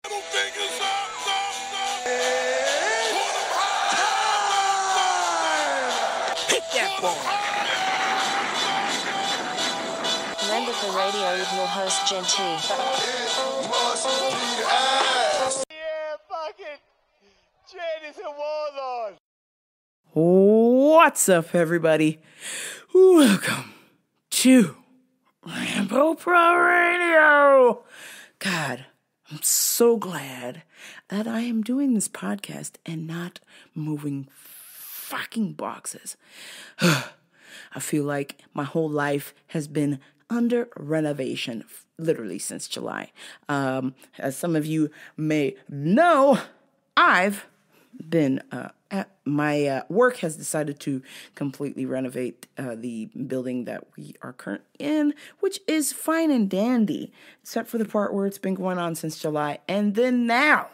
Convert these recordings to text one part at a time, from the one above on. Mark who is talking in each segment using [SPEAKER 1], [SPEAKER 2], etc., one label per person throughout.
[SPEAKER 1] Hit that ball.
[SPEAKER 2] Remember the radio with your host, Genty.
[SPEAKER 1] Yeah, fucking Jen is a warlord.
[SPEAKER 3] What's up, everybody? Welcome to Rambo Pro Radio. God, I'm so glad that I am doing this podcast and not moving fucking boxes. I feel like my whole life has been under renovation, literally since July. As some of you may know, I've been my work has decided to completely renovate the building that we are currently in, which is fine and dandy, except for the part where it's been going on since July. And then now,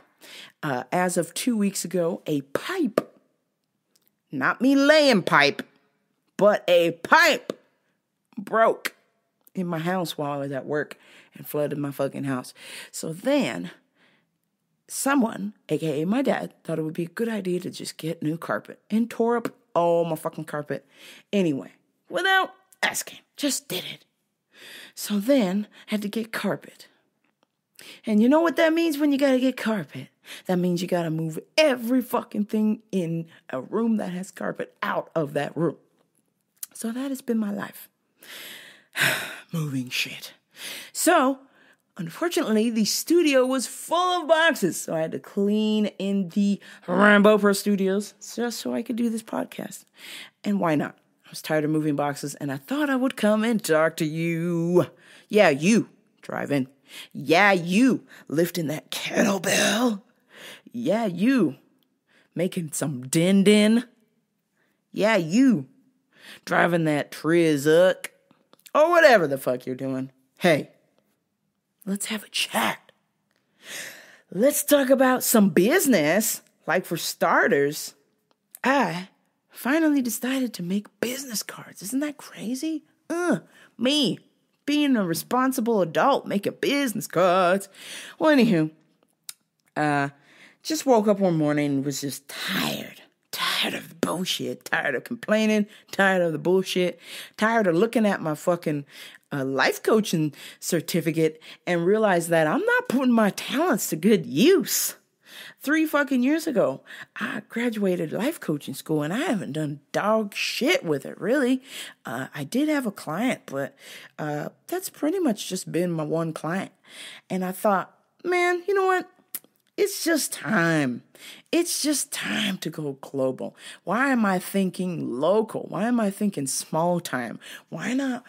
[SPEAKER 3] as of 2 weeks ago, a pipe, not me laying pipe, but a pipe broke in my house while I was at work and flooded my fucking house. So then someone, aka my dad, thought it would be a good idea to just get new carpet and tore up all my fucking carpet anyway, without asking, just did it. So then I had to get carpet. And you know what that means when you gotta get carpet? That means you gotta move every fucking thing in a room that has carpet out of that room. So that has been my life. Moving shit. So, unfortunately, the studio was full of boxes, so I had to clean in the Rambo Pro Studios just so I could do this podcast. And why not? I was tired of moving boxes, and I thought I would come and talk to you. Yeah, you driving. Yeah, you lifting that kettlebell. Yeah, you making some din-din. Yeah, you driving that Trizuck. Or whatever the fuck you're doing. Hey, let's have a chat. Let's talk about some business. Like, for starters, I finally decided to make business cards. Isn't that crazy? Me, being a responsible adult, making business cards. Well, anywho, just woke up one morning and was just tired. Tired of the bullshit, tired of complaining, tired of the bullshit, tired of looking at my fucking life coaching certificate and realize that I'm not putting my talents to good use. 3 fucking years ago, I graduated life coaching school and I haven't done dog shit with it, really. I did have a client, but that's pretty much just been my one client. And I thought, man, you know what? It's just time. It's just time to go global. Why am I thinking local? Why am I thinking small time? Why not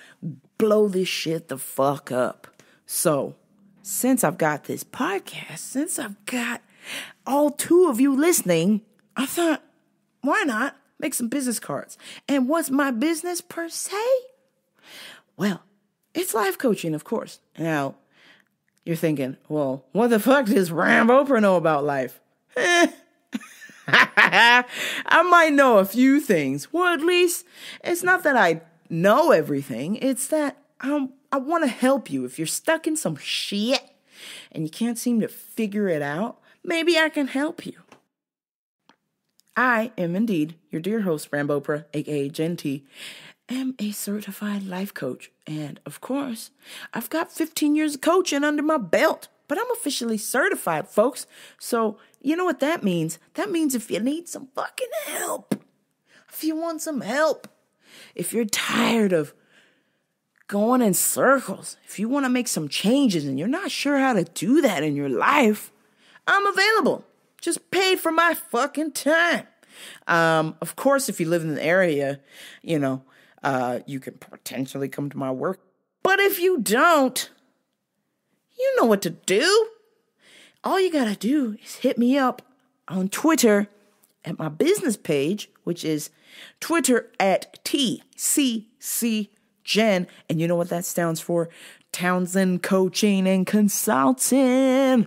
[SPEAKER 3] blow this shit the fuck up? So, since I've got this podcast, since I've got all 2 of you listening, I thought, why not make some business cards? And what's my business per se? Well, it's life coaching, of course. Now, you're thinking, well, what the fuck does Rambo Pro know about life? I might know a few things. Well, at least it's not that I know everything. It's that I want to help you. If you're stuck in some shit and you can't seem to figure it out, maybe I can help you. I am indeed your dear host, Rambo Pro, aka Genty, am a certified life coach. And of course, I've got 15 years of coaching under my belt, but I'm officially certified, folks. So you know what that means? That means if you need some fucking help, if you want some help, if you're tired of going in circles, if you want to make some changes and you're not sure how to do that in your life, I'm available. Just pay for my fucking time. Of course, if you live in the area, you know, you can potentially come to my work. But if you don't, you know what to do. All you gotta do is hit me up on Twitter at my business page, which is Twitter at TCCGen. And you know what that stands for? Townsend Coaching and Consulting.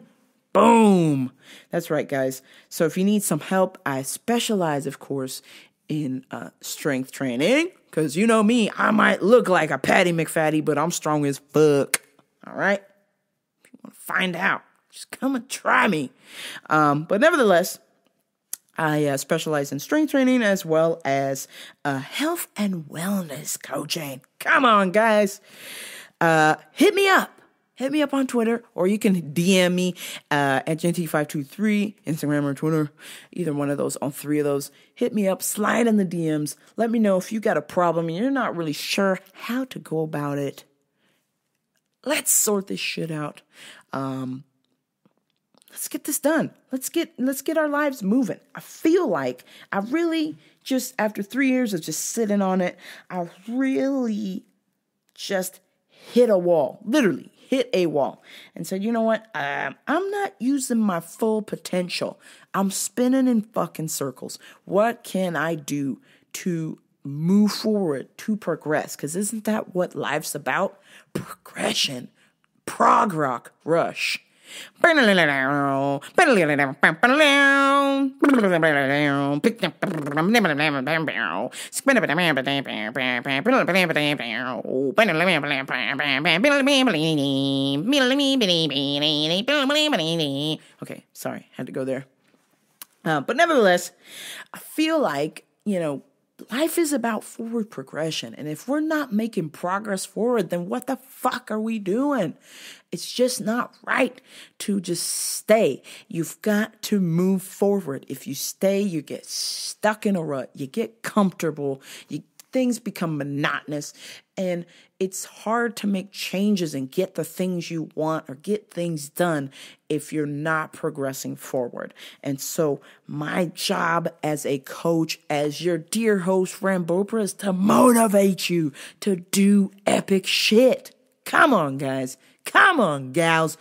[SPEAKER 3] Boom. That's right, guys. So if you need some help, I specialize, of course, in strength training. Because you know me, I might look like a Patty McFatty, but I'm strong as fuck. All right? If you want to find out, Just come and try me. But nevertheless, I specialize in strength training as well as health and wellness coaching. Come on, guys. Hit me up. Hit me up on Twitter, or you can DM me at GNT523, Instagram or Twitter, either one of those, all three of those. Hit me up, slide in the DMs. Let me know if you got a problem and you're not really sure how to go about it. Let's sort this shit out. Let's get this done. Let's get our lives moving. I feel like I really just, after 3 years of just sitting on it, I really just hit a wall, literally hit a wall, and said, you know what? I'm not using my full potential. I'm spinning in fucking circles. What can I do to move forward, to progress? Because isn't that what life's about? Progression. Prog rock rush. Okay, sorry, had to go there. But nevertheless, I feel like, life is about forward progression. And if we're not making progress forward, then what the fuck are we doing? It's just not right to just stay. You've got to move forward. If you stay, you get stuck in a rut. You get comfortable. Things become monotonous. And it's hard to make changes and get the things you want or get things done if you're not progressing forward. And so my job as a coach, as your dear host, Rambopra, is to motivate you to do epic shit. Come on, guys. Come on, gals.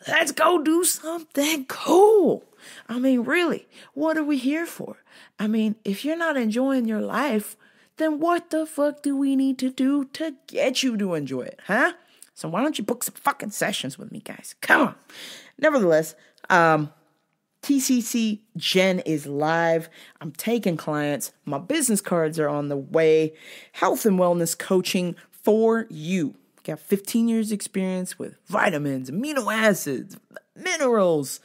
[SPEAKER 3] Let's go do something cool. I mean, really, what are we here for? I mean, if you're not enjoying your life, then what the fuck do we need to do to get you to enjoy it, huh? So why don't you book some fucking sessions with me, guys? Come on. Nevertheless, TCC Gen is live. I'm taking clients. My business cards are on the way. Health and wellness coaching for you. Got 15 years experience with vitamins, amino acids, minerals,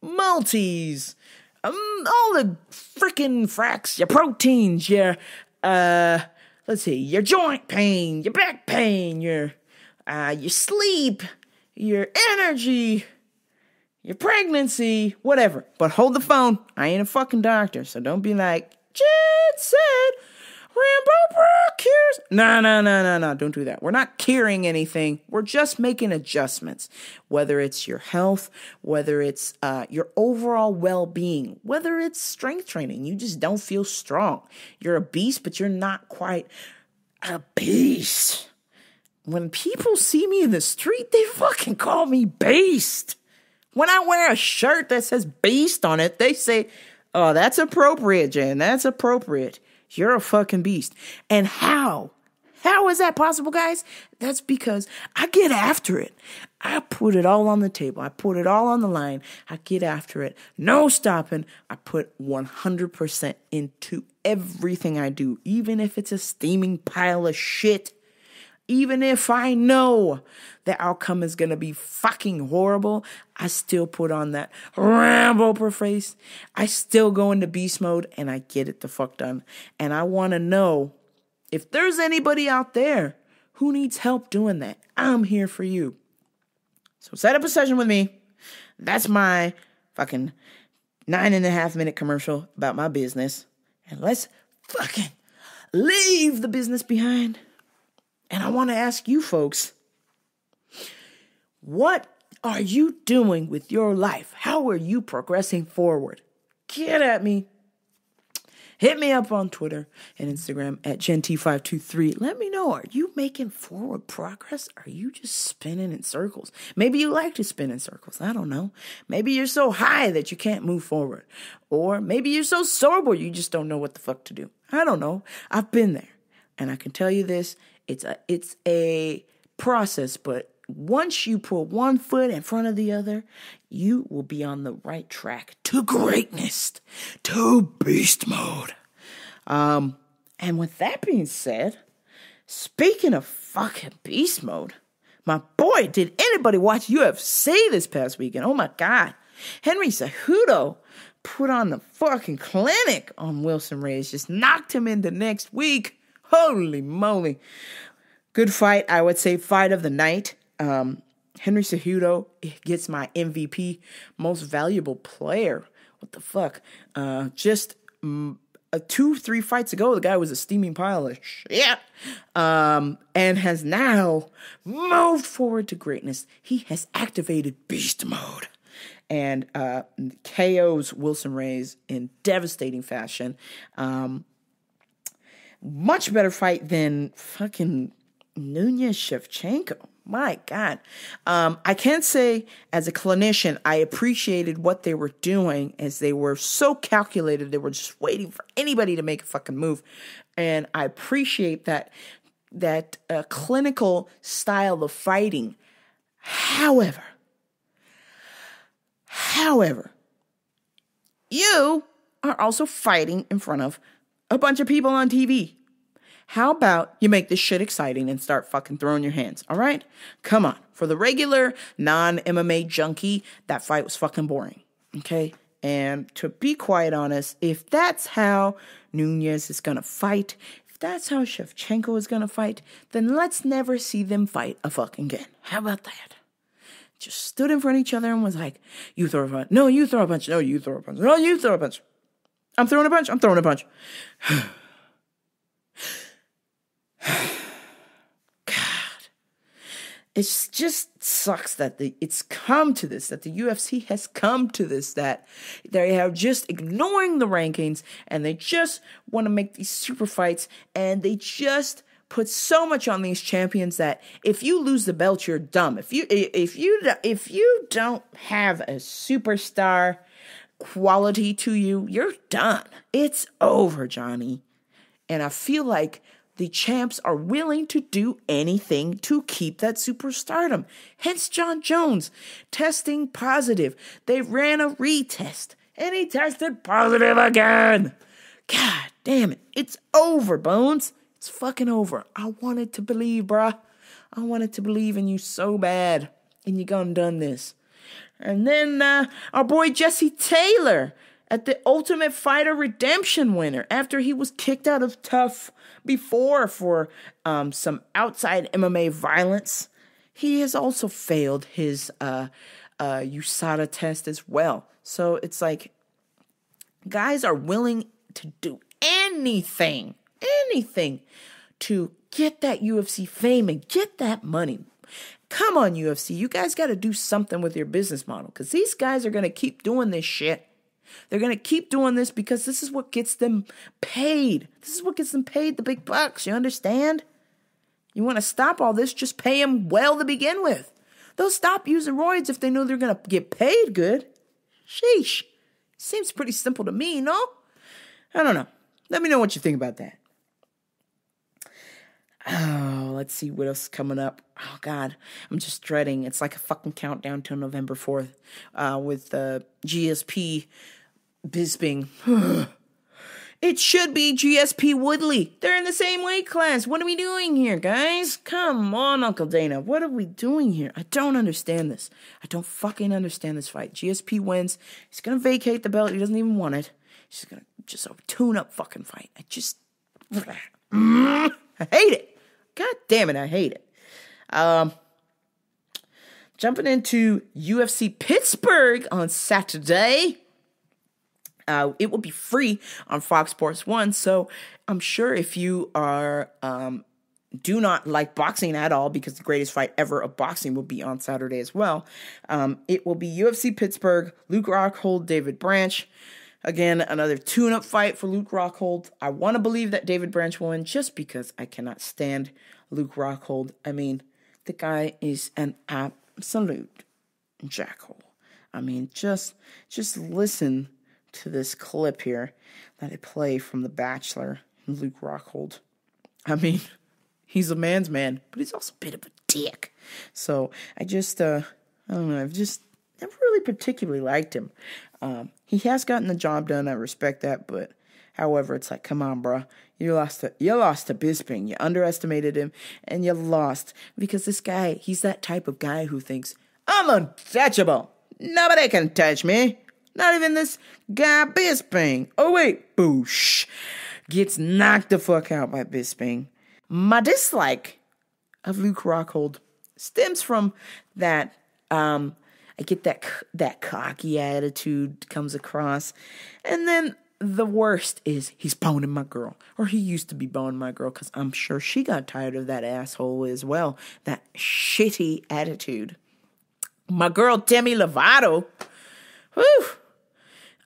[SPEAKER 3] multis, all the freaking fracks, your proteins, your your joint pain, your back pain, your sleep, your energy, your pregnancy, whatever. But hold the phone. I ain't a fucking doctor, so don't be like, Jen said Rambo cures. No. Don't do that. We're not curing anything. We're just making adjustments. Whether it's your health, whether it's your overall well-being, whether it's strength training. You just don't feel strong. You're a beast, but you're not quite a beast. When people see me in the street, they fucking call me beast. When I wear a shirt that says beast on it, they say, oh, that's appropriate, Jen. That's appropriate. You're a fucking beast. And how? How is that possible, guys? That's because I get after it. I put it all on the table. I put it all on the line. I get after it. No stopping. I put 100% into everything I do, even if it's a steaming pile of shit. Even if I know the outcome is going to be fucking horrible, I still put on that Rambo face. I still go into beast mode and I get it the fuck done. And I want to know if there's anybody out there who needs help doing that. I'm here for you. So set up a session with me. That's my fucking 9.5-minute commercial about my business. And let's fucking leave the business behind. And I want to ask you folks, what are you doing with your life? How are you progressing forward? Get at me. Hit me up on Twitter and Instagram at GenT523. Let me know, are you making forward progress? Are you just spinning in circles? Maybe you like to spin in circles. I don't know. Maybe you're so high that you can't move forward. Or maybe you're so sober you just don't know what the fuck to do. I don't know. I've been there. And I can tell you this. It's a process, but once you put one foot in front of the other, you will be on the right track to greatness, to beast mode. And with that being said, speaking of fucking beast mode, My boy, did anybody watch UFC this past weekend? Oh my God. Henry Cejudo put on the fucking clinic on Wilson Reyes. Just knocked him into next week. Holy moly. Good fight. I would say fight of the night. Henry Cejudo gets my MVP, most valuable player. What the fuck? Just 2-3 fights ago, the guy was a steaming pile of shit. And has now moved forward to greatness. He has activated beast mode. And KOs Wilson Reyes in devastating fashion. Much better fight than fucking Nunez Shevchenko. My God. I can't say as a clinician I appreciated what they were doing, as they were so calculated. They were just waiting for anybody to make a fucking move. And I appreciate that clinical style of fighting. However, you are also fighting in front of a bunch of people on TV. How about you make this shit exciting and start fucking throwing your hands, all right? Come on. For the regular non-MMA junkie, that fight was fucking boring, okay? And to be quite honest, if that's how Nunez is going to fight, if that's how Shevchenko is going to fight, then let's never see them fight a fucking again. How about that? Just stood in front of each other and was like, you throw a punch. No, you throw a punch. No, you throw a punch. No, you throw a punch. I'm throwing a punch. I'm throwing a punch. God. It just sucks that it's come to this, that the UFC has come to this, that they are just ignoring the rankings and they just want to make these super fights, and they just put so much on these champions that if you lose the belt, you're dumb. If you don't have a superstar quality to you, you're done. It's over, Johnny. And I feel like the champs are willing to do anything to keep that superstardom. Hence John Jones testing positive. They ran a retest and he tested positive again. God damn it. It's over, Bones. It's fucking over. I wanted to believe, bruh. I wanted to believe in you so bad. And you gone done this. And then our boy Jesse Taylor at the Ultimate Fighter Redemption winner, after he was kicked out of Tough before for some outside MMA violence. He has also failed his USADA test as well. So it's like, guys are willing to do anything to get that UFC fame and get that money. Come on, UFC. You guys got to do something with your business model, because these guys are going to keep doing this shit. They're going to keep doing this because this is what gets them paid. This is what gets them paid the big bucks. You understand? You want to stop all this, just pay them well to begin with. They'll stop using roids if they know they're going to get paid good. Sheesh. Seems pretty simple to me, no? I don't know. Let me know what you think about that. Oh, let's see what else is coming up. Oh, God. I'm just dreading. It's like a fucking countdown till November 4th with GSP Bisping. It should be GSP Woodley. They're in the same weight class. What are we doing here, guys? Come on, Uncle Dana. What are we doing here? I don't understand this. I don't fucking understand this fight. GSP wins. He's going to vacate the belt. He doesn't even want it. He's going to just a tune-up fucking fight. I hate it. God damn it, I hate it. Jumping into UFC Pittsburgh on Saturday. It will be free on Fox Sports 1, so I'm sure if you are do not like boxing at all, because the greatest fight ever of boxing will be on Saturday as well, it will be UFC Pittsburgh, Luke Rockhold, David Branch. Again, another tune-up fight for Luke Rockhold. I want to believe that David Branch will win just because I cannot stand Luke Rockhold. I mean, the guy is an absolute jackhole. I mean, just listen to this clip here that I play from The Bachelor and Luke Rockhold. I mean, he's a man's man, but he's also a bit of a dick. So I don't know, I've just never really particularly liked him. He has gotten the job done. I respect that, but However, it's like, come on, bro. You lost to Bisping. You underestimated him, and you lost. Because this guy, he's that type of guy who thinks, I'm untouchable. Nobody can touch me. Not even this guy Bisping. Oh, wait. Boosh. Gets knocked the fuck out by Bisping. My dislike of Luke Rockhold stems from that, I get that cocky attitude comes across. And then the worst is he's boning my girl. Or he used to be boning my girl, because I'm sure she got tired of that asshole as well. That shitty attitude. My girl Demi Lovato, whew.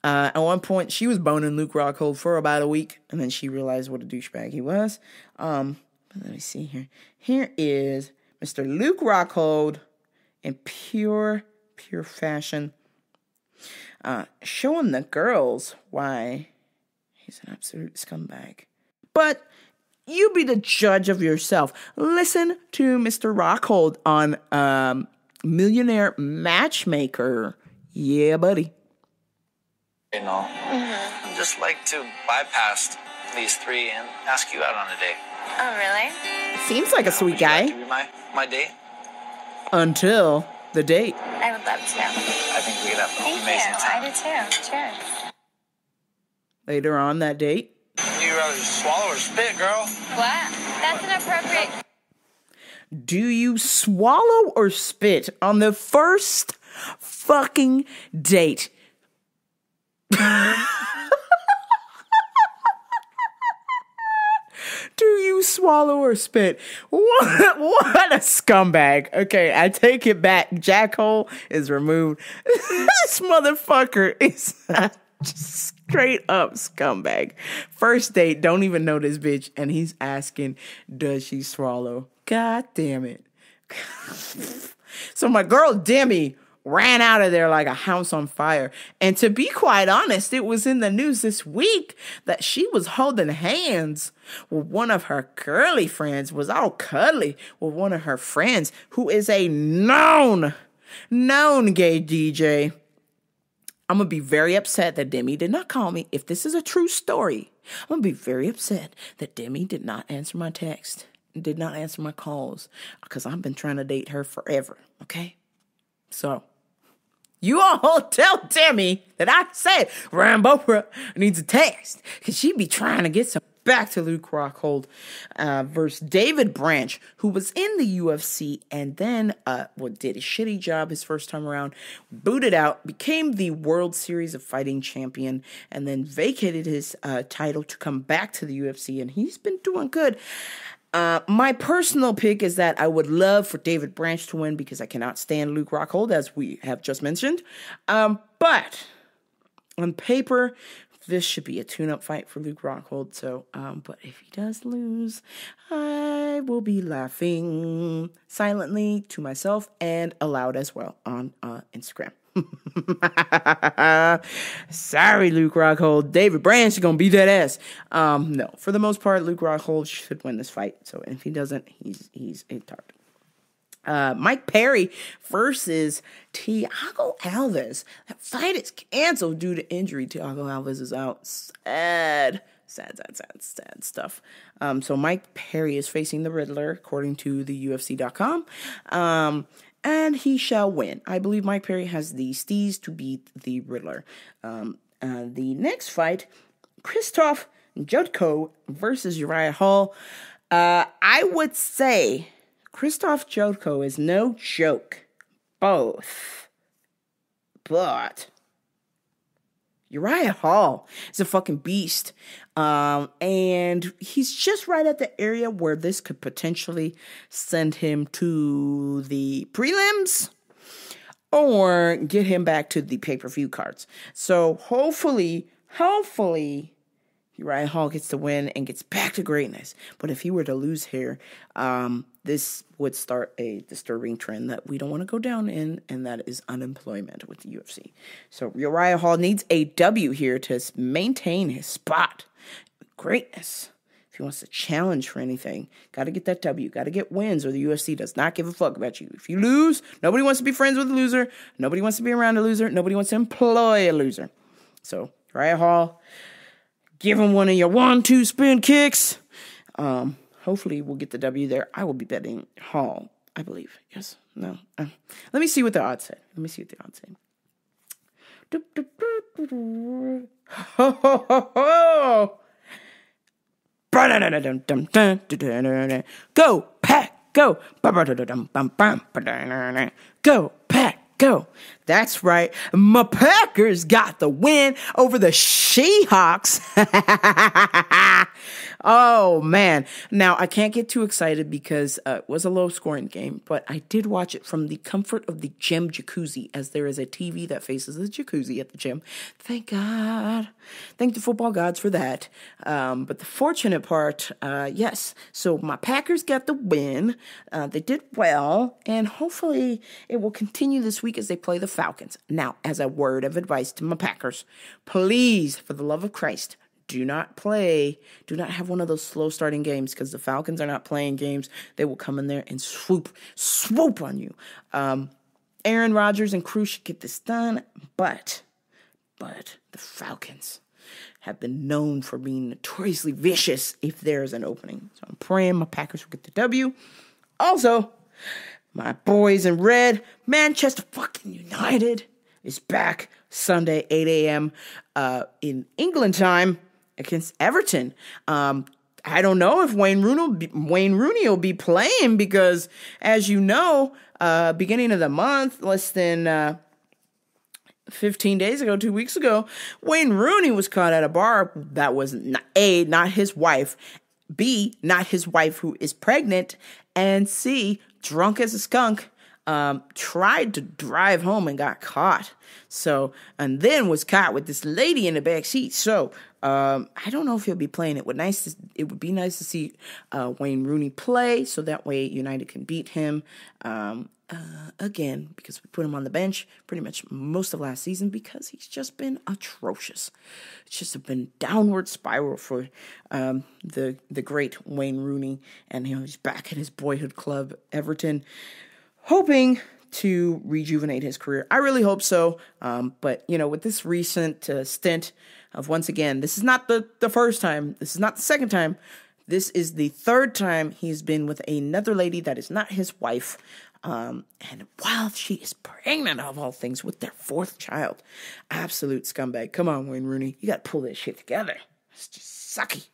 [SPEAKER 3] At one point, she was boning Luke Rockhold for about a week, and then she realized what a douchebag he was. Let me see here. Here is Mr. Luke Rockhold in pure fashion, showing the girls why he's an absolute scumbag. But you be the judge of yourself. Listen to Mr. Rockhold on Millionaire Matchmaker. Yeah, buddy.
[SPEAKER 4] You know, I'd just like to bypass these three and ask you out on a date.
[SPEAKER 2] Oh, really?
[SPEAKER 3] Seems like a sweet guy.
[SPEAKER 4] Would you like to be my date?
[SPEAKER 3] Until the date.
[SPEAKER 2] I would love to.
[SPEAKER 4] I think we could have an amazing time.
[SPEAKER 2] I do too. Cheers.
[SPEAKER 3] Later on that date.
[SPEAKER 4] You rather swallow or spit, girl?
[SPEAKER 2] What? That's inappropriate.
[SPEAKER 3] Do you swallow or spit on the first fucking date? Do you swallow or spit? What a scumbag. Okay, I take it back. Jackhole is removed. This motherfucker is just straight up scumbag. First date, don't even know this bitch, and he's asking, does she swallow? God damn it. So my girl Demi ran out of there like a house on fire. And to be quite honest, it was in the news this week that she was holding hands with one of her girly friends, was all cuddly with one of her friends who is a known gay DJ. I'm going to be very upset that Demi did not call me. If this is a true story, I'm going to be very upset that Demi did not answer my text, did not answer my calls, because I've been trying to date her forever, okay? So, you all tell Demi that I said Rambo needs a text, because she be trying to get some. Back to Luke Rockhold versus David Branch, who was in the UFC and then did a shitty job his first time around, booted out, became the World Series of Fighting champion, and then vacated his title to come back to the UFC, and he's been doing good. My personal pick is that I would love for David Branch to win because I cannot stand Luke Rockhold, as we have just mentioned. But on paper, this should be a tune-up fight for Luke Rockhold. So, but if he does lose, I will be laughing silently to myself and aloud as well on Instagram. Sorry, Luke Rockhold. David Branch is gonna beat that ass. No, for the most part, Luke Rockhold should win this fight. So, if he doesn't, he's a target. Mike Perry versus Thiago Alves. That fight is canceled due to injury. Thiago Alves is out. Sad stuff. So Mike Perry is facing the Riddler, according to the UFC.com. And he shall win. I believe Mike Perry has the steez to beat the Riddler. The next fight, Krzysztof Jotko versus Uriah Hall. I would say Krzysztof Jotko is no joke. Both. But Uriah Hall is a fucking beast. And he's just right at the area where this could potentially send him to the prelims or get him back to the pay-per-view cards. So hopefully, Uriah Hall gets to win and gets back to greatness. But if he were to lose here, this would start a disturbing trend that we don't want to go down in, and that is unemployment with the UFC. So Uriah Hall needs a W here to maintain his spot. Greatness. If he wants to challenge for anything, got to get that W, got to get wins, or the UFC does not give a fuck about you. If you lose, nobody wants to be friends with a loser. Nobody wants to be around a loser. Nobody wants to employ a loser. So Uriah Hall, Give them one of your 1-2 spin kicks. Hopefully we'll get the W there. I will be betting Hall, I believe. Yes. No. Let me see what the odds say. Ho, ho, ho, ho. Go, Pack, go. Go, Pack, go. That's right. My Packers got the win over the Seahawks. Oh, man. Now, I can't get too excited because it was a low-scoring game, but I did watch it from the comfort of the gym jacuzzi, as there is a TV that faces the jacuzzi at the gym. Thank God. Thank the football gods for that. But the fortunate part, yes. So my Packers got the win. They did well, and hopefully it will continue this week as they play the Falcons. Now, as a word of advice to my Packers, please, for the love of Christ, do not have one of those slow starting games, because the Falcons are not playing games. They will come in there and swoop on you. Aaron Rodgers and crew should get this done, but the Falcons have been known for being notoriously vicious if there is an opening. So I'm praying my Packers will get the W. Also, my boys in red, Manchester fucking United is back Sunday, 8 a.m. In England time against Everton. I don't know if Wayne Rooney will be playing because, as you know, beginning of the month, less than 15 days ago, 2 weeks ago, Wayne Rooney was caught at a bar that was not his wife, B, not his wife who is pregnant, and C, drunk as a skunk. Tried to drive home and got caught. So, and then was caught with this lady in the back seat. So, I don't know if he'll be playing. It would be nice to see Wayne Rooney play, so that way United can beat him again, because we put him on the bench pretty much most of last season because he's just been atrocious. It's just been downward spiral for the great Wayne Rooney, and he's back at his boyhood club, Everton, hoping to rejuvenate his career. I really hope so. But, with this recent stint of, once again, this is not the first time. This is not the second time. This is the third time he's been with another lady that is not his wife. And while she is pregnant, of all things, with their fourth child. Absolute scumbag. Come on, Wayne Rooney. You got to pull this shit together. It's just sucky.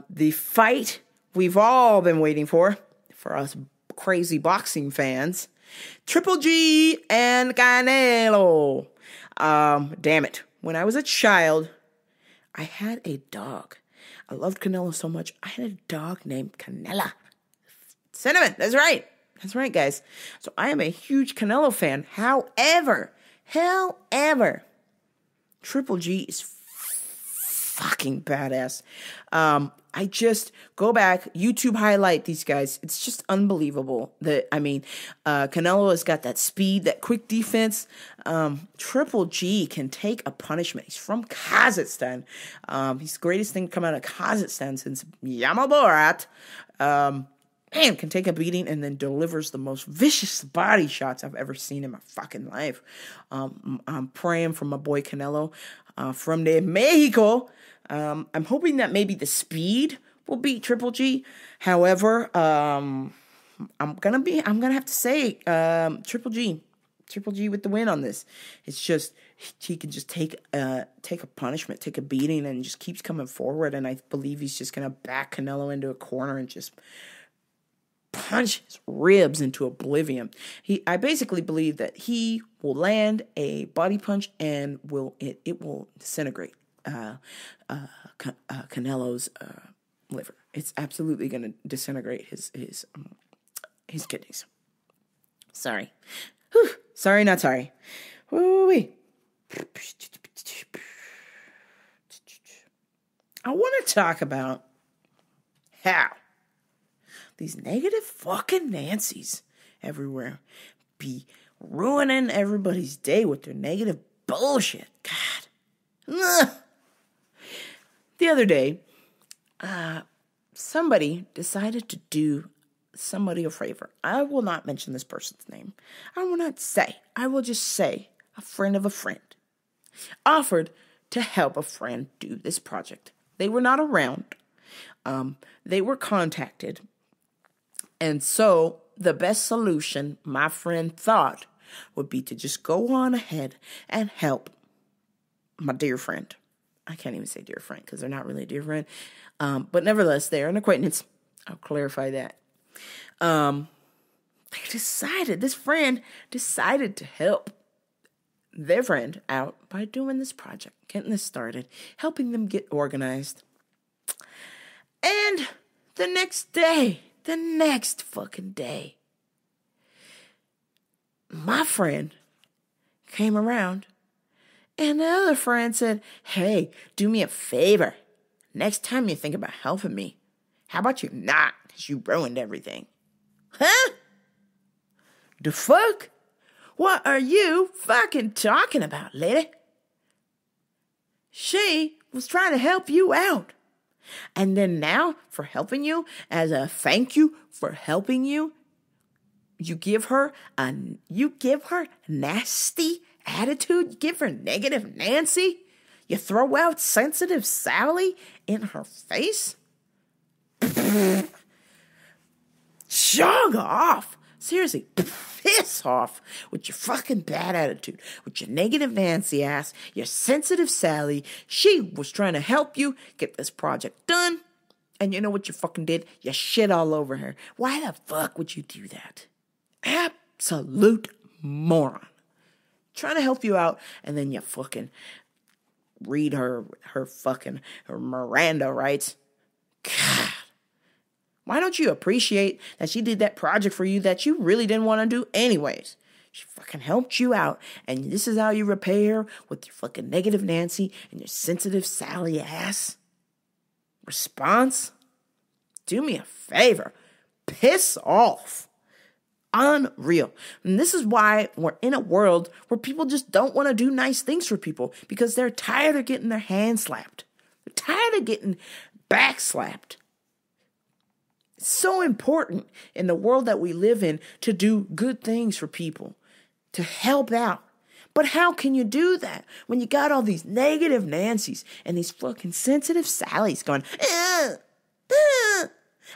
[SPEAKER 3] The fight we've all been waiting for us crazy boxing fans. Triple G and Canelo. Damn it. When I was a child, I had a dog. I loved Canelo so much. I had a dog named Canela. Cinnamon. That's right. That's right, guys. So I am a huge Canelo fan. However, Triple G is fucking badass. I just go back, YouTube highlight these guys. It's just unbelievable Canelo has got that speed, that quick defense. Triple G can take a punishment. He's from Kazakhstan. He's the greatest thing to come out of Kazakhstan since Yamaborat. Man, can take a beating and then delivers the most vicious body shots I've ever seen in my fucking life. I'm praying for my boy Canelo from the Mexico. I'm hoping that maybe the speed will beat Triple G. However, I'm gonna have to say Triple G with the win on this. It's just he can just take a punishment, take a beating, and just keeps coming forward. And I believe he's just gonna back Canelo into a corner and just punch his ribs into oblivion. I basically believe that he will land a body punch and it will disintegrate Canelo's liver. It's absolutely going to disintegrate his kidneys. Sorry. Whew. Sorry, not sorry. Woo-wee. I want to talk about how these negative fucking Nancys everywhere be ruining everybody's day with their negative bullshit. God. Ugh. The other day, somebody decided to do somebody a favor. I will not mention this person's name. I will just say a friend of a friend offered to help a friend do this project. They were not around. They were contacted. And so the best solution my friend thought would be to just go on ahead and help my dear friend. I can't even say dear friend because they're not really a dear friend. But nevertheless, they're an acquaintance. I'll clarify that. This friend decided to help their friend out by doing this project, getting this started, helping them get organized. And the next fucking day, my friend came around and the other friend said, hey, do me a favor. Next time you think about helping me, how about you not? Because you ruined everything. Huh? The fuck? What are you fucking talking about, lady? She was trying to help you out. And then now, for helping you, as a thank you for helping you, you give her nasty attitude. You give her negative Nancy. You throw out sensitive Sally in her face. Jog off. Seriously, piss off with your fucking bad attitude, with your negative Nancy ass, your sensitive Sally. She was trying to help you get this project done, and you know what you fucking did? You shit all over her. Why the fuck would you do that? Absolute moron. Trying to help you out, and then you fucking read her Miranda rights. God. Why don't you appreciate that she did that project for you that you really didn't want to do anyways? She fucking helped you out, and this is how you repay her with your fucking negative Nancy and your sensitive Sally ass? Response? Do me a favor. Piss off. Unreal. And this is why we're in a world where people just don't want to do nice things for people because they're tired of getting their hand slapped. They're tired of getting back slapped. It's so important in the world that we live in to do good things for people, to help out. But how can you do that when you got all these negative Nancys and these fucking sensitive Sallys going,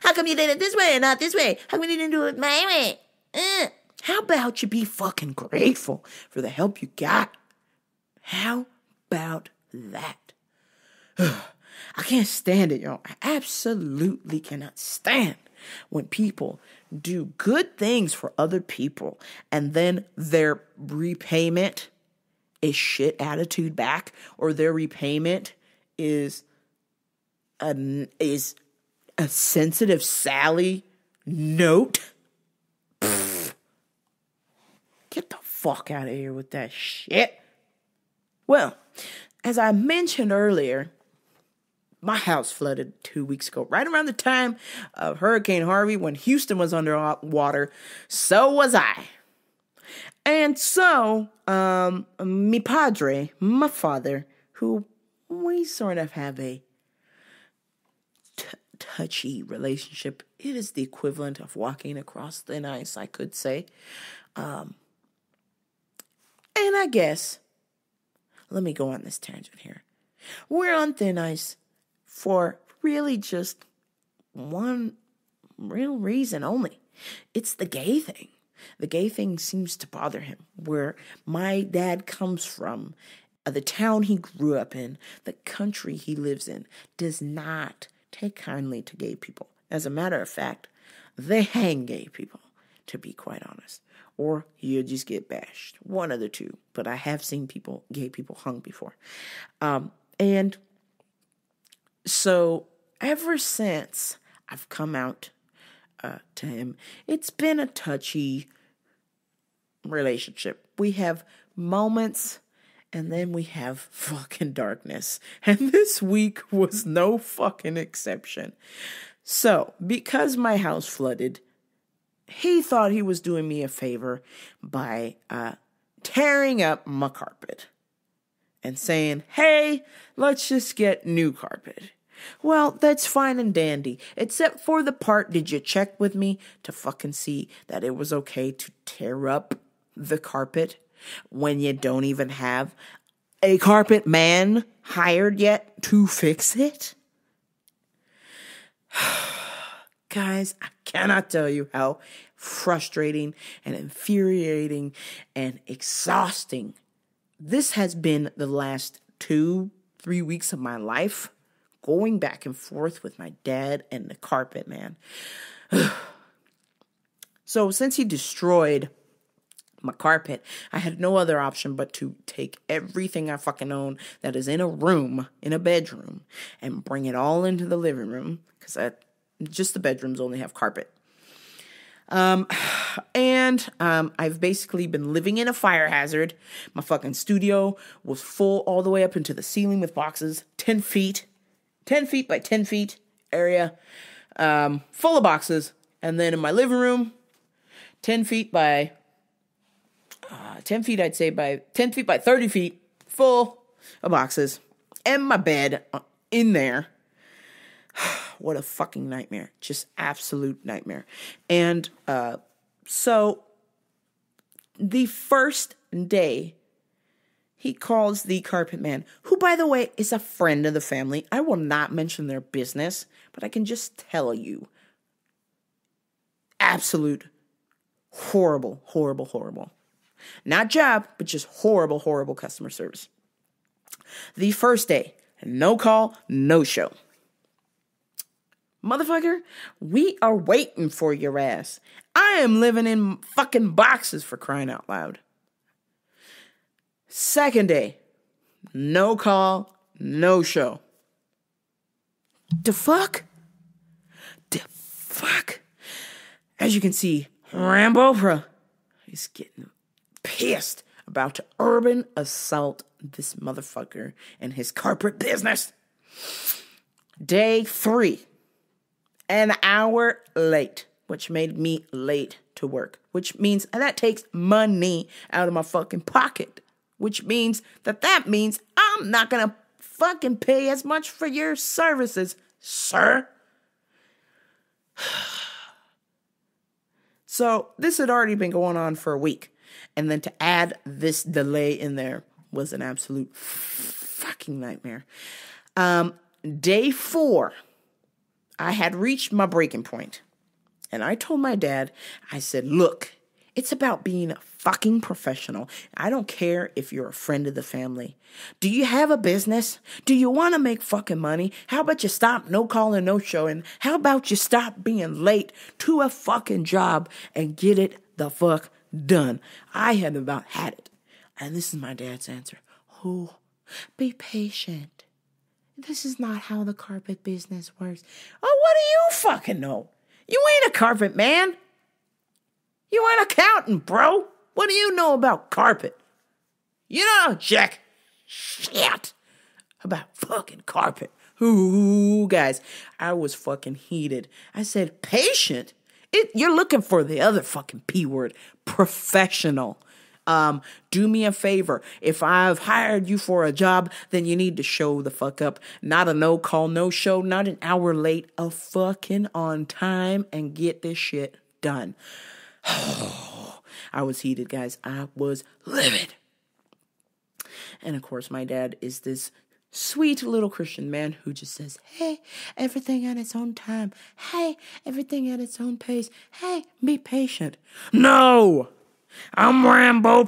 [SPEAKER 3] how come you did it this way and not this way? How come you didn't do it my way? How about you be fucking grateful for the help you got? How about that? I can't stand it, y'all. I absolutely cannot stand when people do good things for other people and then their repayment is shit attitude back, or their repayment is a sensitive Sally note. Pfft. Get the fuck out of here with that shit. Well, as I mentioned earlier, my house flooded 2 weeks ago, right around the time of Hurricane Harvey, when Houston was underwater. So was I. And so, my father, who we sort of have a touchy relationship. It is the equivalent of walking across thin ice, I could say. And I guess, let me go on this tangent here. We're on thin ice for really just one real reason only. It's the gay thing. The gay thing seems to bother him. Where my dad comes from, the town he grew up in, the country he lives in, does not take kindly to gay people. As a matter of fact, they hang gay people, to be quite honest. Or you just get bashed. One of the two. But I have seen gay people hung before. And so ever since I've come out to him, it's been a touchy relationship. We have moments, and then we have fucking darkness. And this week was no fucking exception. So, because my house flooded, he thought he was doing me a favor by tearing up my carpet and saying, hey, let's just get new carpet. Well, that's fine and dandy, except for the part, did you check with me to fucking see that it was okay to tear up the carpet when you don't even have a carpet man hired yet to fix it? Guys, I cannot tell you how frustrating and infuriating and exhausting this has been the last 2-3 weeks of my life, going back and forth with my dad and the carpet, man. So since he destroyed my carpet, I had no other option but to take everything I fucking own that is in a room, in a bedroom, and bring it all into the living room, because just the bedrooms only have carpet. I've basically been living in a fire hazard. My fucking studio was full all the way up into the ceiling with boxes, 10 feet by 10 feet area, full of boxes. And then in my living room, 10 feet by 10 feet, I'd say by 10 feet by 30 feet, full of boxes, and my bed in there. What a fucking nightmare. Just absolute nightmare. And so the first day, he calls the carpet man, who, by the way, is a friend of the family. I will not mention their business, but I can just tell you, absolute horrible, horrible, horrible. Not job, but just horrible, horrible customer service. The first day, no call, no show. Motherfucker, we are waiting for your ass. I am living in fucking boxes, for crying out loud. Second day, no call, no show. The fuck? As you can see, Rambo is getting pissed about to urban assault this motherfucker and his carpet business. Day 3. An hour late, which made me late to work, which means that takes money out of my fucking pocket, which means that means I'm not gonna fucking pay as much for your services, sir. So this had already been going on for a week, and then to add this delay in there was an absolute fucking nightmare. Day 4. I had reached my breaking point, and I told my dad, I said, look, it's about being a fucking professional. I don't care if you're a friend of the family. Do you have a business? Do you want to make fucking money? How about you stop no calling, no showing? How about you stop being late to a fucking job and get it the fuck done? I had about had it. And this is my dad's answer. Oh, be patient. This is not how the carpet business works. Oh, what do you fucking know? You ain't a carpet man. You ain't accountant, bro. What do you know about carpet? You know jack shit about fucking carpet. Ooh, guys, I was fucking heated. I said, patient? You're looking for the other fucking P word, professional. Do me a favor. If I've hired you for a job, then you need to show the fuck up. Not a no call, no show, not an hour late, a fucking on time, and get this shit done. I was heated, guys. I was livid. And of course, my dad is this sweet little Christian man who just says, hey, everything at its own time. Hey, everything at its own pace. Hey, be patient. No! I'm Rambo.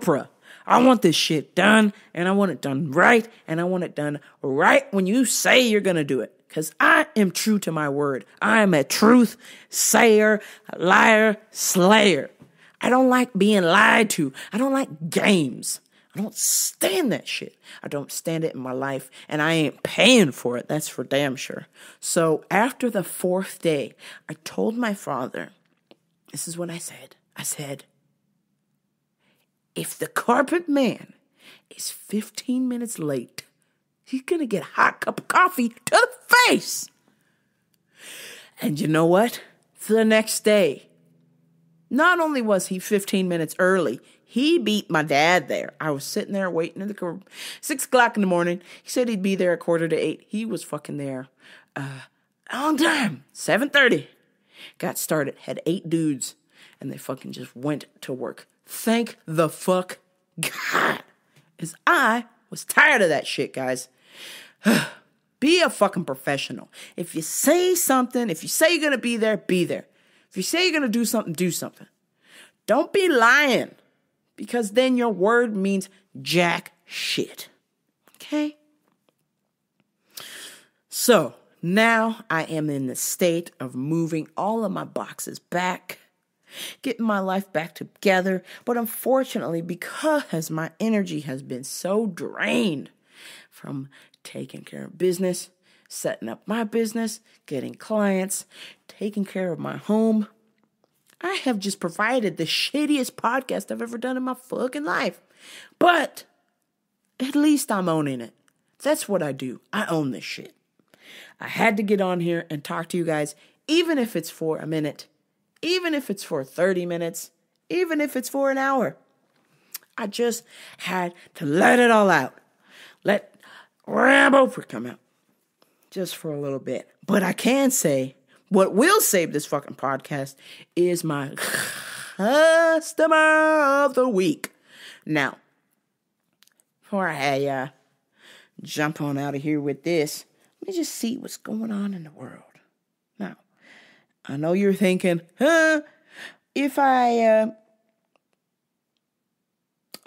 [SPEAKER 3] I want this shit done, and I want it done right, and I want it done right when you say you're going to do it. Because I am true to my word. I am a truth sayer, liar, slayer. I don't like being lied to. I don't like games. I don't stand that shit. I don't stand it in my life, and I ain't paying for it. That's for damn sure. So after the 4th day, I told my father, this is what I said. I said, if the carpet man is 15 minutes late, he's going to get a hot cup of coffee to the face. And you know what? The next day, not only was he 15 minutes early, he beat my dad there. I was sitting there waiting in the car. 6 o'clock in the morning. He said he'd be there at 7:45. He was fucking there on time. 7:30. Got started. Had 8 dudes. And they fucking just went to work. Thank the fuck God. As I was tired of that shit, guys. Be a fucking professional. If you say something, if you say you're going to be there, be there. If you say you're going to do something. Don't be lying, because then your word means jack shit. Okay? So now I am in the state of moving all of my boxes back, getting my life back together. But unfortunately, because my energy has been so drained from taking care of business, setting up my business, getting clients, taking care of my home, I have just provided the shittiest podcast I've ever done in my fucking life. But at least I'm owning it. That's what I do. I own this shit. I had to get on here and talk to you guys, even if it's for a minute, even if it's for 30 minutes, even if it's for an hour. I just had to let it all out. Let Rambo come out. Just for a little bit. But I can say, what will save this fucking podcast is my customer of the week. Now, before I jump on out of here with this, let me just see what's going on in the world. Now, I know you're thinking, if I,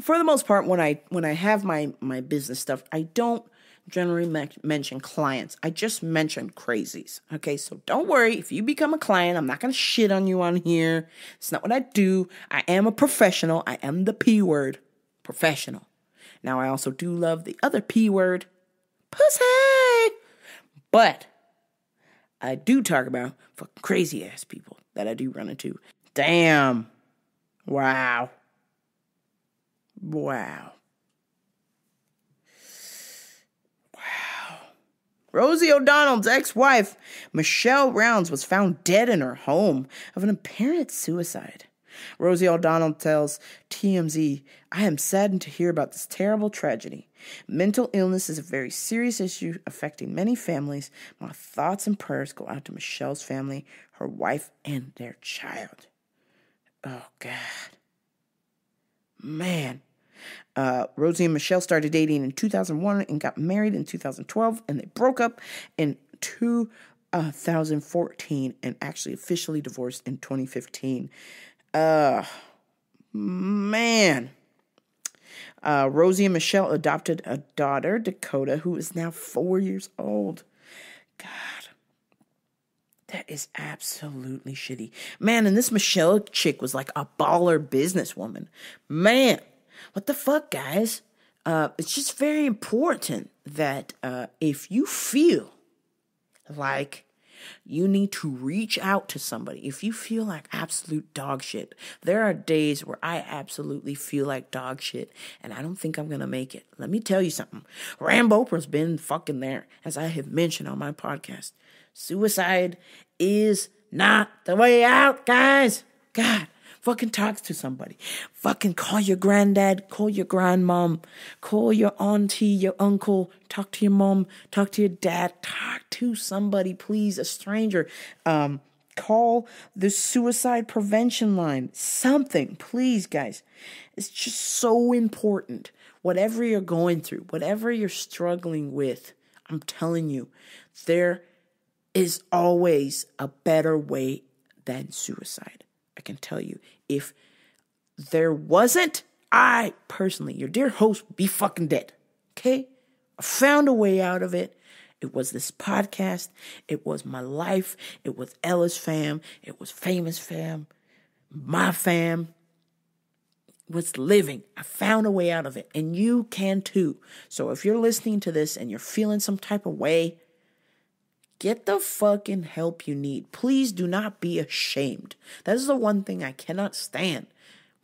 [SPEAKER 3] for the most part, when I have my business stuff, I don't generally mention clients. I just mention crazies. Okay, so don't worry. If you become a client, I'm not going to shit on you on here. It's not what I do. I am a professional. I am the P word, professional. Now, I also do love the other P word, pussy. But I do talk about fucking crazy ass people that I do run into. Damn. Wow. Rosie O'Donnell's ex-wife, Michelle Rounds, was found dead in her home of an apparent suicide. Rosie O'Donnell tells TMZ, "I am saddened to hear about this terrible tragedy. Mental illness is a very serious issue affecting many families. My thoughts and prayers go out to Michelle's family, her wife, and their child." Oh, God. Man. Rosie and Michelle started dating in 2001 and got married in 2012, and they broke up in 2014 and actually officially divorced in 2015. Man. Rosie and Michelle adopted a daughter, Dakota, who is now 4 years old. God. That is absolutely shitty. Man, and this Michelle chick was like a baller businesswoman. Man. What the fuck, guys? It's just very important that if you feel like you need to reach out to somebody, if you feel like absolute dog shit, there are days where I absolutely feel like dog shit, and I don't think I'm going to make it. Let me tell you something. Rambopra's been fucking there, as I have mentioned on my podcast. Suicide is not the way out, guys. God. Fucking talk to somebody. Fucking call your granddad, call your grandmom, call your auntie, your uncle, talk to your mom, talk to your dad, talk to somebody, please, a stranger. Call the suicide prevention line. Something, please, guys. It's just so important. Whatever you're going through, whatever you're struggling with, I'm telling you, there is always a better way than suicide. I can tell you, if there wasn't, I personally, your dear host, would be fucking dead. Okay? I found a way out of it. It was this podcast. It was my life. It was Ella's fam. It was Famous fam. My fam. It was living. I found a way out of it. And you can too. So if you're listening to this and you're feeling some type of way, get the fucking help you need. Please do not be ashamed. That is the one thing I cannot stand.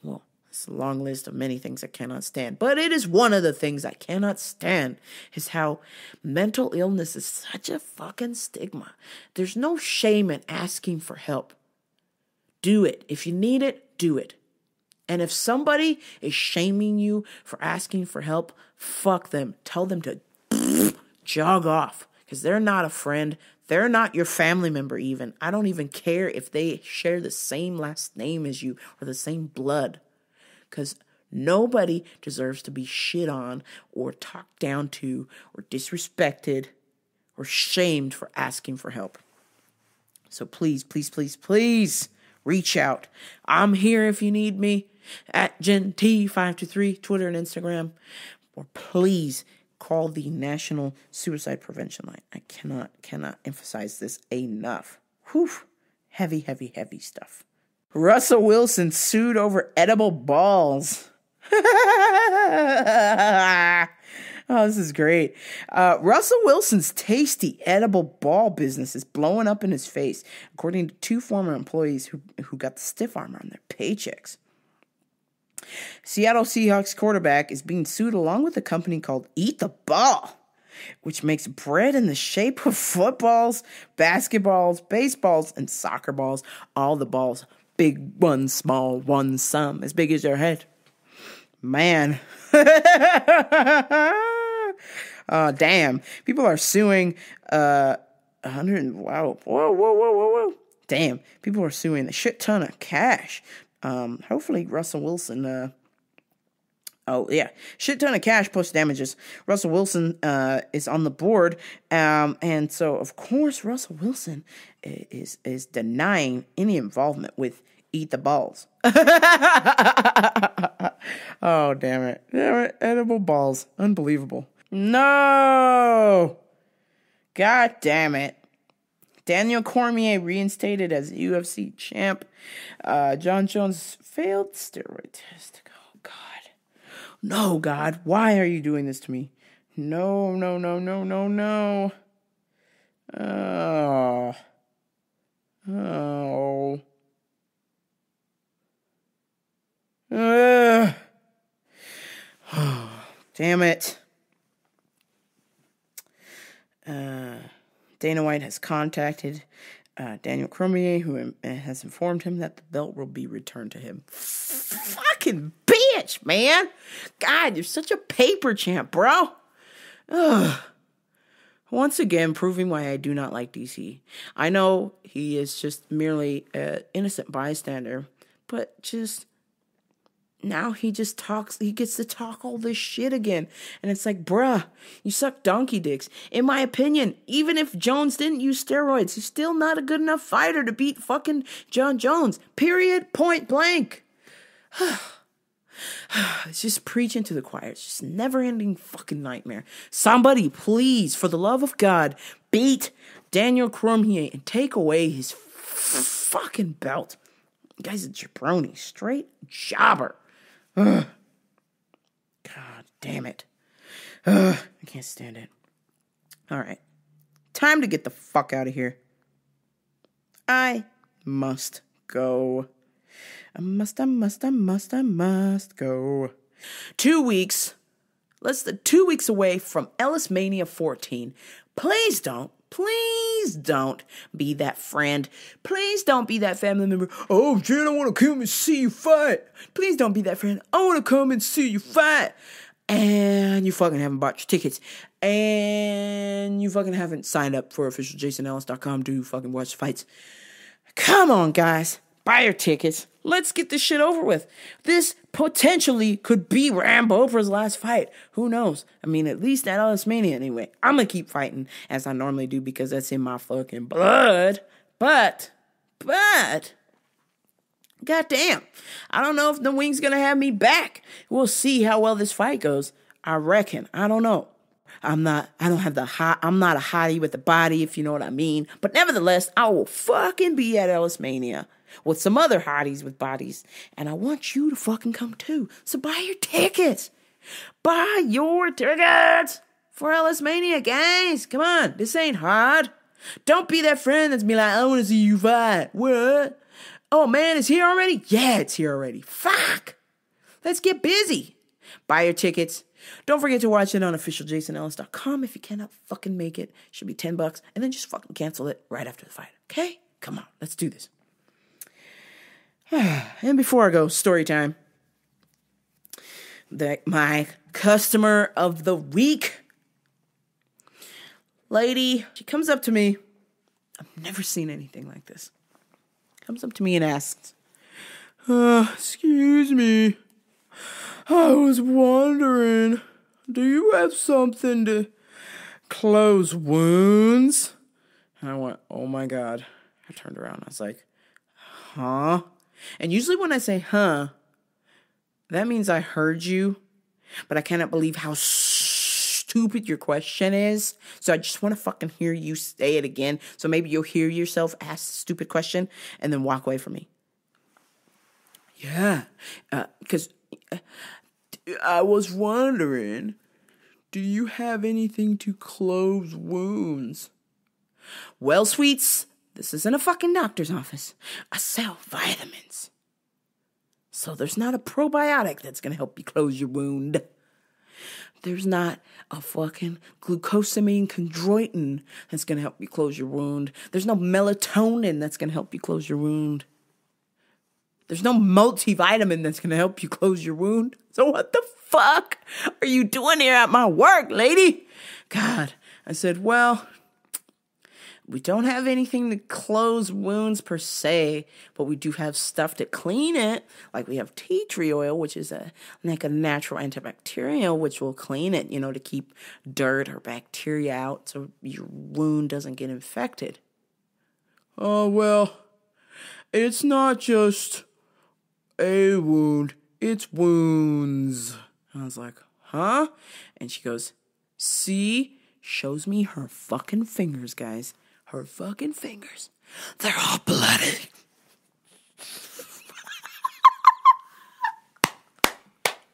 [SPEAKER 3] Well, it's a long list of many things I cannot stand. But it is one of the things I cannot stand, is how mental illness is such a fucking stigma. There's no shame in asking for help. Do it. If you need it, do it. And if somebody is shaming you for asking for help, fuck them. Tell them to jog off. Because they're not a friend. They're not your family member even. I don't even care if they share the same last name as you or the same blood. Because nobody deserves to be shit on or talked down to or disrespected or shamed for asking for help. So please, please, please, please reach out. I'm here if you need me at GenT523, Twitter and Instagram. Or please call the National Suicide Prevention Line. I cannot emphasize this enough. Whew. Heavy, heavy, heavy stuff. Russell Wilson sued over edible balls. Oh, this is great. Russell Wilson's tasty edible ball business is blowing up in his face, according to 2 former employees who got the stiff arm on their paychecks. Seattle Seahawks quarterback is being sued along with a company called Eat the Ball, which makes bread in the shape of footballs, basketballs, baseballs, and soccer balls. All the balls, big one, small one, some as big as your head. Man. Damn. People are suing 100. Wow. Whoa. Damn. People are suing a shit ton of cash. Hopefully Russell Wilson, shit ton of cash plus damages. Russell Wilson is on the board, and so of course Russell Wilson is denying any involvement with Eat the Balls. Oh, damn it, edible balls, unbelievable. No, god damn it. Daniel Cormier reinstated as UFC champ. John Jones failed steroid test. Oh, God. No, God. Why are you doing this to me? No. Oh. Damn it. Dana White has contacted Daniel Cormier, who has informed him that the belt will be returned to him. Fucking bitch, man. God, you're such a paper champ, bro. Ugh. Once again, proving why I do not like DC. I know he is just merely an innocent bystander, but just... now he just talks, he gets to talk all this shit again. And it's like, bruh, you suck donkey dicks. In my opinion, even if Jones didn't use steroids, he's still not a good enough fighter to beat fucking John Jones. Period. Point blank. It's just preaching to the choir. It's just never-ending fucking nightmare. Somebody, please, for the love of God, beat Daniel Cormier and take away his fucking belt. The guy's a jabroni. Straight jobber. Ugh. God damn it. I can't stand it. Alright. Time to get the fuck out of here. I must go. I must go. 2 weeks. Less than 2 weeks away from Ellis Mania 14. Please don't be that friend. Please don't be that family member. Oh, Jen, I want to come and see you fight. Please don't be that friend. I want to come and see you fight. And you fucking haven't bought your tickets. And you fucking haven't signed up for officialjasonellis.com to fucking watch fights. Come on, guys. Buy your tickets. Let's get this shit over with. This potentially could be Rambo Oprah's last fight. Who knows? I mean, at least at Ellis Mania anyway. I'm going to keep fighting as I normally do because that's in my fucking blood. But, goddamn. I don't know if the wing's going to have me back. We'll see how well this fight goes. I reckon. I don't know. I'm not a hottie with a body, if you know what I mean. But nevertheless, I will fucking be at Ellis Mania with some other hotties with bodies. And I want you to fucking come too. So buy your tickets. Buy your tickets for Ellis Mania, guys. Come on. This ain't hard. Don't be that friend that's be like, I want to see you fight. What? Oh, man, it's here already? Yeah, it's here already. Fuck. Let's get busy. Buy your tickets. Don't forget to watch it on officialjasonellis.com if you cannot fucking make it. Should be $10. And then just fucking cancel it right after the fight. Okay? Come on. Let's do this. And before I go, story time. My customer of the week. Lady, she comes up to me. I've never seen anything like this. Comes up to me and asks, excuse me. I was wondering, do you have something to close wounds? And I went, oh my God. I turned around. I was like, huh? And usually when I say, huh, that means I heard you, but I cannot believe how stupid your question is. So I just want to fucking hear you say it again. So maybe you'll hear yourself ask the stupid question and then walk away from me. Yeah, because I was wondering, do you have anything to close wounds? Well, sweets, this isn't a fucking doctor's office. I sell vitamins. So there's not a probiotic that's going to help you close your wound. There's not a fucking glucosamine chondroitin that's going to help you close your wound. There's no melatonin that's going to help you close your wound. There's no multivitamin that's going to help you close your wound. So what the fuck are you doing here at my work, lady? God, I said, well, we don't have anything to close wounds per se, but we do have stuff to clean it. Like we have tea tree oil, which is like a natural antibacterial, which will clean it, to keep dirt or bacteria out so your wound doesn't get infected. Oh, well, it's not just a wound, it's wounds. And I was like, huh? And she goes, see? Shows me her fucking fingers, guys. Her fucking fingers. They're all bloody.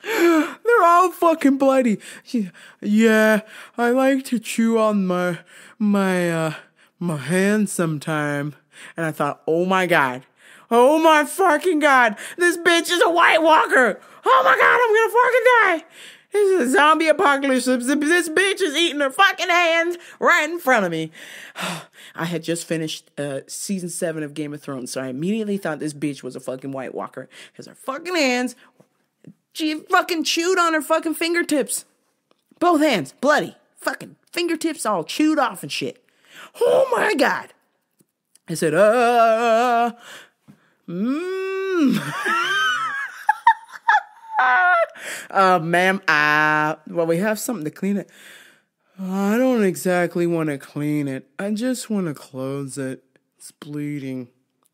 [SPEAKER 3] They're all fucking bloody. Yeah, I like to chew on my hand sometime. And I thought, oh my God. Oh my fucking God. This bitch is a White Walker. Oh my God, I'm gonna fucking die. This is a zombie apocalypse. This bitch is eating her fucking hands right in front of me. I had just finished season 7 of Game of Thrones, so I immediately thought this bitch was a fucking White Walker. Because her fucking hands, she fucking chewed on her fucking fingertips. Both hands, bloody. Fucking fingertips all chewed off and shit. Oh my God. I said, ma'am, well, we have something to clean it. I don't exactly want to clean it. I just want to close it. It's bleeding.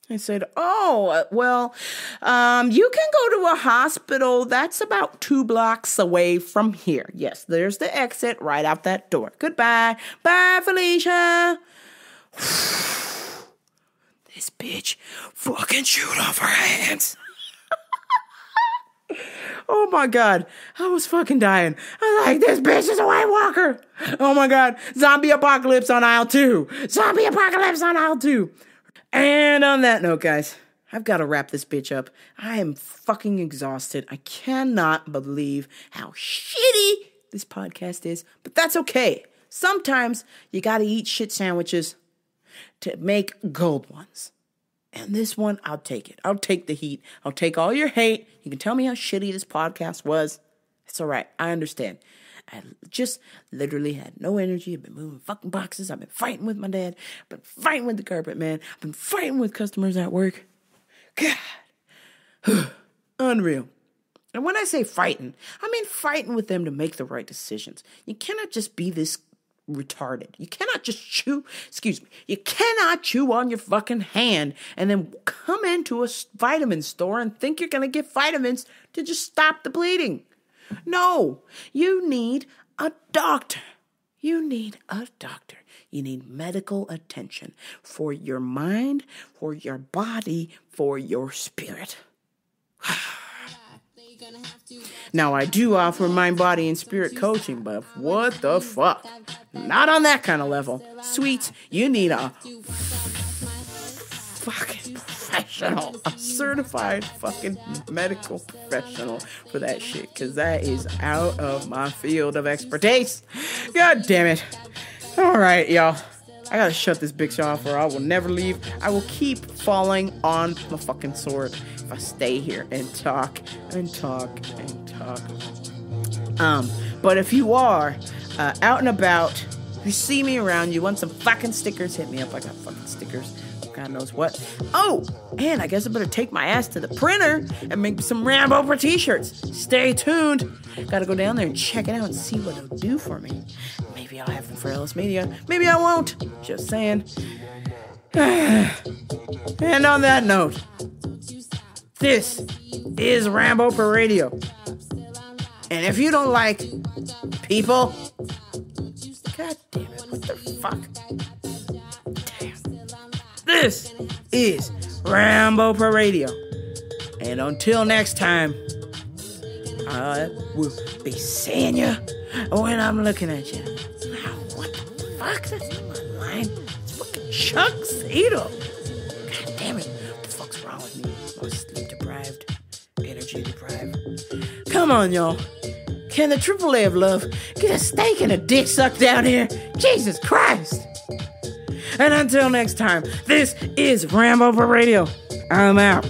[SPEAKER 3] I said, oh, well, you can go to a hospital that's about 2 blocks away from here. Yes, there's the exit right out that door. Goodbye. Bye, Felicia. This bitch fucking chewed off her hands. Oh my God, I was fucking dying. I was like, this bitch is a White Walker. Oh my God, zombie apocalypse on aisle 2. Zombie apocalypse on aisle 2. And on that note, guys, I've got to wrap this bitch up. I am fucking exhausted. I cannot believe how shitty this podcast is, but that's okay. Sometimes you got to eat shit sandwiches to make gold ones. And this one, I'll take it. I'll take the heat. I'll take all your hate. You can tell me how shitty this podcast was. It's all right. I understand. I just literally had no energy. I've been moving fucking boxes. I've been fighting with my dad. I've been fighting with the carpet man. I've been fighting with customers at work. God. Unreal. And when I say fighting, I mean fighting with them to make the right decisions. You cannot just be this retarded. You cannot just you cannot chew on your fucking hand and then come into a vitamin store and think you're going to get vitamins to just stop the bleeding. No, you need a doctor. You need a doctor. You need medical attention for your mind, for your body, for your spirit. Now, I do offer mind, body, and spirit coaching, but what the fuck? Not on that kind of level. Sweets, you need a fucking professional, a certified fucking medical professional for that shit, because that is out of my field of expertise. God damn it. All right, y'all. I gotta shut this bitch off or I will never leave. I will keep falling on my fucking sword if I stay here and talk and talk and talk. But if you are out and about, if you see me around, you want some fucking stickers, hit me up. I got fucking stickers. God knows what. Oh, and I guess I better take my ass to the printer and make some Rambo for t-shirts. Stay tuned. Gotta go down there and check it out and see what it'll do for me. Maybe I'll have them for LS Media. Maybe I won't. Just saying. And on that note, this is Rambo for Radio. And if you don't like people, God damn it, what the fuck? Damn. This is Rambo for Radio. And until next time, I will be seeing you when I'm looking at you. Oh, what the fuck? That's not my line. It's fucking Chuck Zito. God damn it. What the fuck's wrong with me? I'm sleep deprived. Energy deprived. Come on, y'all. Can the AAA of love get a steak and a dick sucked down here? Jesus Christ. And until next time, this is Rambo for Radio. I'm out.